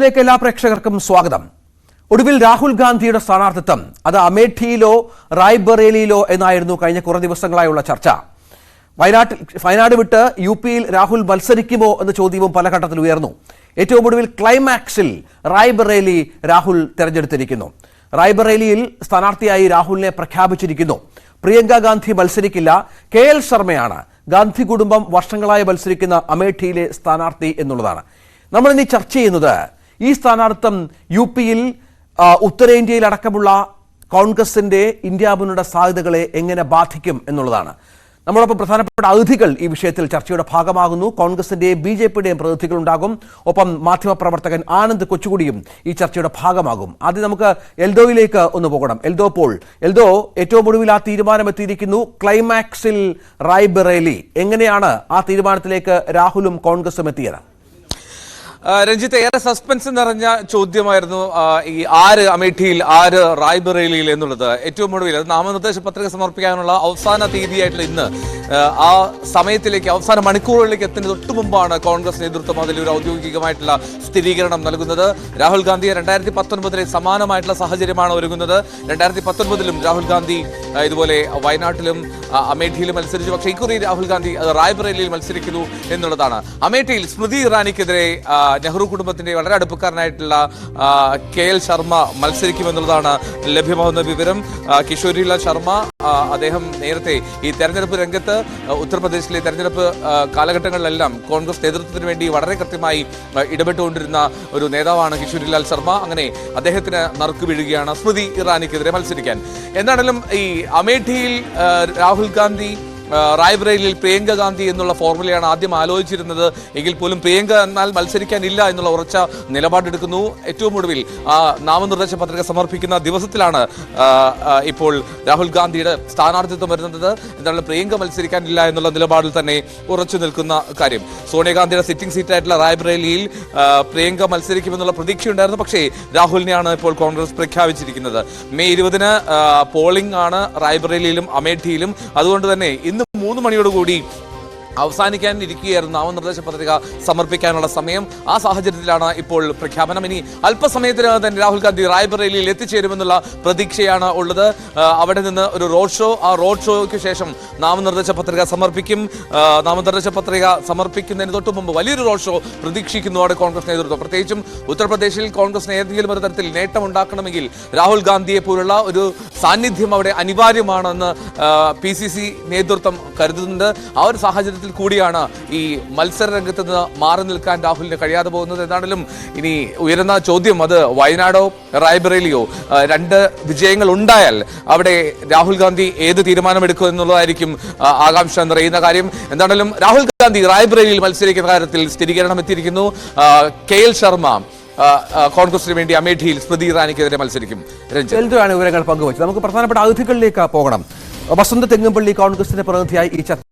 ിലേക്ക് എല്ലാ പ്രേക്ഷകർക്കും സ്വാഗതം. ഒടുവിൽ രാഹുൽ ഗാന്ധിയുടെ സ്ഥാനാർത്ഥിത്വം അത് അമേഠിയിലോ റായ്ബറേലിയിലോ എന്നായിരുന്നു കഴിഞ്ഞ കുറേ ദിവസങ്ങളായുള്ള ചർച്ച. വയനാട് വിട്ട് യു.പിയിൽ രാഹുൽ മത്സരിക്കുമോ എന്ന ചോദ്യവും പല ഘട്ടത്തിൽ ഉയർന്നു. ഏറ്റവും ഒടുവിൽ ക്ലൈമാക്സിൽ റായ്ബറേലി രാഹുൽ തെരഞ്ഞെടുത്തിരിക്കുന്നു. റായ്ബറേലിയിൽ സ്ഥാനാർത്ഥിയായി രാഹുലിനെ പ്രഖ്യാപിച്ചിരിക്കുന്നു. പ്രിയങ്ക ഗാന്ധി മത്സരിക്കില്ല, KL ശർമ്മയാണ് ഗാന്ധി കുടുംബം വർഷങ്ങളായി മത്സരിക്കുന്ന അമേഠിയിലെ സ്ഥാനാർത്ഥി എന്നുള്ളതാണ്. നമ്മളിനി ചർച്ച ചെയ്യുന്നത് ഈ സ്ഥാനാർത്ഥം യു.പിയിൽ ഉത്തരേന്ത്യയിൽ അടക്കമുള്ള കോൺഗ്രസിന്റെ ഇന്ത്യ മുന്നണിയുടെ സാധ്യതകളെ എങ്ങനെ ബാധിക്കും എന്നുള്ളതാണ്. നമ്മളൊപ്പം പ്രധാനപ്പെട്ട അതിഥികൾ ഈ വിഷയത്തിൽ ചർച്ചയുടെ ഭാഗമാകുന്നു. കോൺഗ്രസിന്റെയും BJPയുടെയും പ്രതിനിധികളുണ്ടാകും. ഒപ്പം മാധ്യമപ്രവർത്തകൻ ആനന്ദ് കൊച്ചുകുടിയും ഈ ചർച്ചയുടെ ഭാഗമാകും. ആദ്യം നമുക്ക് എൽദോയിലേക്ക് ഒന്ന് പോകണം. എൽദോ, ഏറ്റവും ഒടുവിൽ ആ തീരുമാനം എത്തിയിരിക്കുന്നു. ക്ലൈമാക്സിൽ റായ്ബറേലി. എങ്ങനെയാണ് ആ തീരുമാനത്തിലേക്ക് രാഹുലും കോൺഗ്രസും എത്തിയത്? രഞ്ജിത്ത്, ഏറെ സസ്പെൻസ് നിറഞ്ഞ ചോദ്യമായിരുന്നു ഈ ആര് അമേഠിയിൽ ആര് റായ്ബറേലിയിൽ എന്നുള്ളത്. ഏറ്റവും ഒടുവിൽ അത് നാമനിർദ്ദേശ പത്രിക സമർപ്പിക്കാനുള്ള അവസാന തീയതിയായിട്ടുള്ള ഇന്ന് ആ സമയത്തിലേക്ക് അവസാന മണിക്കൂറുകളിലേക്ക് എത്തുന്നതിന് തൊട്ടു മുമ്പാണ് കോൺഗ്രസ് നേതൃത്വം അതിലൊരു ഔദ്യോഗികമായിട്ടുള്ള സ്ഥിരീകരണം നൽകുന്നത്. രാഹുൽ ഗാന്ധിയെ 2019 സമാനമായിട്ടുള്ള സാഹചര്യമാണ് ഒരുങ്ങുന്നത്. 2019 രാഹുൽ ഗാന്ധി ഇതുപോലെ വയനാട്ടിലും അമേഠിയിലും മത്സരിച്ചു. പക്ഷേ ഇക്കുറി രാഹുൽ ഗാന്ധി റായ്ബറേലിയിൽ മത്സരിക്കുന്നു എന്നുള്ളതാണ്. അമേഠിയിൽ സ്മൃതി ഇറാനിക്കെതിരെ നെഹ്റു കുടുംബത്തിന്റെ വളരെ അടുപ്പക്കാരനായിട്ടുള്ള KL ശർമ്മ മത്സരിക്കുമെന്നുള്ളതാണ് ലഭ്യമാകുന്ന വിവരം. കിഷോരിലാൽ ശർമ്മ അദ്ദേഹം നേരത്തെ ഈ തെരഞ്ഞെടുപ്പ് രംഗത്ത് ഉത്തർപ്രദേശിലെ തെരഞ്ഞെടുപ്പ് കാലഘട്ടങ്ങളിലെല്ലാം കോൺഗ്രസ് നേതൃത്വത്തിന് വേണ്ടി വളരെ കൃത്യമായി ഇടപെട്ടുകൊണ്ടിരുന്ന ഒരു നേതാവാണ് കിഷോരിലാൽ ശർമ്മ. അങ്ങനെ അദ്ദേഹത്തിന് നറുക്ക് വീഴുകയാണ് സ്മൃതി ഇറാനിക്കെതിരെ മത്സരിക്കാൻ. എന്താണെങ്കിലും ഈ അമേഠിയിൽ രാഹുൽ ഗാന്ധി, റായ്ബറേലിയിൽ പ്രിയങ്ക ഗാന്ധി എന്നുള്ള ഫോർമുലയാണ് ആദ്യം ആലോചിച്ചിരുന്നത്. എങ്കിൽ പോലും പ്രിയങ്ക എന്നാൽ മത്സരിക്കാനില്ല എന്നുള്ള ഉറച്ച നിലപാടെടുക്കുന്നു. ഏറ്റവും ഒടുവിൽ നാമനിർദ്ദേശ പത്രിക സമർപ്പിക്കുന്ന ദിവസത്തിലാണ് ഇപ്പോൾ രാഹുൽ ഗാന്ധിയുടെ സ്ഥാനാർത്ഥിത്വം വരുന്നത്. എന്താണ് പ്രിയങ്ക മത്സരിക്കാനില്ല എന്നുള്ള നിലപാടിൽ തന്നെ ഉറച്ചു നിൽക്കുന്ന കാര്യം. സോണിയാഗാന്ധിയുടെ സിറ്റിംഗ് സീറ്റായിട്ടുള്ള റായ്ബറേലിയിൽ പ്രിയങ്ക മത്സരിക്കുമെന്നുള്ള പ്രതീക്ഷയുണ്ടായിരുന്നു. പക്ഷേ രാഹുലിനെയാണ് ഇപ്പോൾ കോൺഗ്രസ് പ്രഖ്യാപിച്ചിരിക്കുന്നത്. മെയ് 20 പോളിംഗ് ആണ് റായ്ബറേലിയിലും അമേഠിയിലും. അതുകൊണ്ട് തന്നെ ഇന്ന് 3 മണിയോടുകൂടി അവസാനിക്കാൻ ഇരിക്കുകയായിരുന്നു നാമനിർദ്ദേശ പത്രിക സമർപ്പിക്കാനുള്ള സമയം. ആ സാഹചര്യത്തിലാണ് ഇപ്പോൾ പ്രഖ്യാപനം. ഇനി അല്പസമയത്തിനകം തന്നെ രാഹുൽ ഗാന്ധി റായ്ബറേലിയിൽ എത്തിച്ചേരുമെന്നുള്ള പ്രതീക്ഷയാണ് ഉള്ളത്. അവിടെ നിന്ന് ഒരു റോഡ് ഷോ, ആ റോഡ് ഷോയ്ക്ക് ശേഷം നാമനിർദ്ദേശ പത്രിക സമർപ്പിക്കും. നാമനിർദ്ദേശ പത്രിക സമർപ്പിക്കുന്നതിന് തൊട്ട് മുമ്പ് വലിയൊരു റോഡ് ഷോ പ്രതീക്ഷിക്കുന്നു അവിടെ കോൺഗ്രസ് നേതൃത്വം. പ്രത്യേകിച്ചും ഉത്തർപ്രദേശിൽ കോൺഗ്രസിന് ഏതെങ്കിലും ഒരു തരത്തിൽ നേട്ടമുണ്ടാക്കണമെങ്കിൽ രാഹുൽ ഗാന്ധിയെ പോലുള്ള ഒരു സാന്നിധ്യം അവിടെ അനിവാര്യമാണെന്ന് PCC നേതൃത്വം കരുതുന്നുണ്ട്. ആ ഒരു സാഹചര്യത്തിൽ കൂടിയാണ് ഈ മത്സര രംഗത്ത് നിന്ന് മാറി നിൽക്കാൻ രാഹുലിന് കഴിയാതെ പോകുന്നത്. എന്താണെങ്കിലും ഇനി ഉയരുന്ന ചോദ്യം അത് വയനാടോ റായ്ബറേലിയോ 2 വിജയങ്ങൾ ഉണ്ടായാൽ അവിടെ രാഹുൽ ഗാന്ധി ഏത് തീരുമാനമെടുക്കും എന്നുള്ളതായിരിക്കും ആകാംക്ഷ നിറയുന്ന കാര്യം. എന്താണെങ്കിലും രാഹുൽ ഗാന്ധി റായ്ബറേലിയിൽ മത്സരിക്കുന്ന കാര്യത്തിൽ സ്ഥിരീകരണം എത്തിയിരിക്കുന്നു. KL ശർമ്മ കോൺഗ്രസിന് വേണ്ടി അമേഠിയിൽ സ്മൃതി ഇറാനിക്കെതിരെ മത്സരിക്കും. വിവരങ്ങൾ പങ്കുവച്ചത്. നമുക്ക് പ്രധാനപ്പെട്ട അതിഥികളിലേക്ക് പോകണം. വസന്ത തെങ്ങുംപള്ളി കോൺഗ്രസിന്റെ പ്രതിനിധിയായി ഈ ചർച്ച